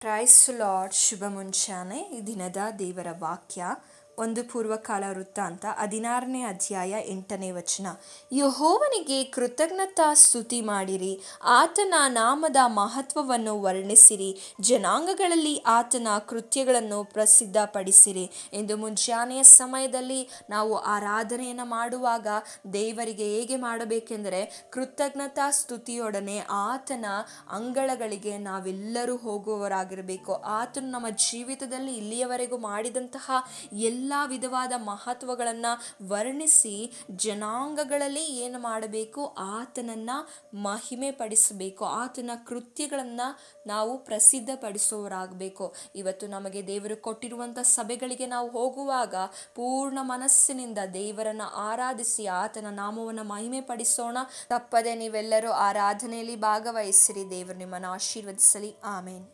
Price lord. ಶುಭ ಮುಂಚಾನೆ. ಈ ದಿನದ ದೇವರ ವಾಕ್ಯ ಒಂದು ಪೂರ್ವಕಾಲ ವೃತ್ತಾಂತ 16ನೇ ಅಧ್ಯಾಯ 8ನೇ ವಚನ. ಯೆಹೋವನಿಗೆ ಕೃತಜ್ಞತಾ ಸ್ತುತಿ ಮಾಡಿರಿ, ಆತನ ನಾಮದ ಮಹತ್ವವನ್ನು ವರ್ಣಿಸಿರಿ, ಜನಾಂಗಗಳಲ್ಲಿ ಆತನ ಕೃತ್ಯಗಳನ್ನು ಪ್ರಸಿದ್ಧಪಡಿಸಿರಿ. ಎಂದು ಮುಂಜಾನೆಯ ಸಮಯದಲ್ಲಿ ನಾವು ಆರಾಧನೆಯನ್ನು ಮಾಡುವಾಗ ದೇವರಿಗೆ ಹೇಗೆ ಮಾಡಬೇಕೆಂದರೆ ಕೃತಜ್ಞತಾ ಸ್ತುತಿಯೊಡನೆ ಆತನ ಅಂಗಳಗಳಿಗೆ ನಾವೆಲ್ಲರೂ ಹೋಗುವವರಾಗಿರಬೇಕು. ಆತನು ನಮ್ಮ ಜೀವಿತದಲ್ಲಿ ಇಲ್ಲಿಯವರೆಗೂ ಮಾಡಿದಂತಹ ಎಲ್ಲ ವಿಧವಾದ ಮಹತ್ವಗಳನ್ನು ವರ್ಣಿಸಿ ಜನಾಂಗಗಳಲ್ಲಿ ಏನು ಮಾಡಬೇಕು, ಆತನನ್ನು ಮಹಿಮೆ ಪಡಿಸಬೇಕು, ಆತನ ಕೃತ್ಯಗಳನ್ನು ನಾವು ಪ್ರಸಿದ್ಧಪಡಿಸುವವರಾಗಬೇಕು. ಇವತ್ತು ನಮಗೆ ದೇವರು ಕೊಟ್ಟಿರುವಂಥ ಸಭೆಗಳಿಗೆ ನಾವು ಹೋಗುವಾಗ ಪೂರ್ಣ ಮನಸ್ಸಿನಿಂದ ದೇವರನ್ನು ಆರಾಧಿಸಿ ಆತನ ನಾಮವನ್ನು ಮಹಿಮೆ ಪಡಿಸೋಣ. ತಪ್ಪದೆ ನೀವೆಲ್ಲರೂ ಆರಾಧನೆಯಲ್ಲಿ ಭಾಗವಹಿಸಿರಿ. ದೇವರು ನಿಮ್ಮನ್ನು ಆಶೀರ್ವದಿಸಲಿ. ಆಮೇನ್.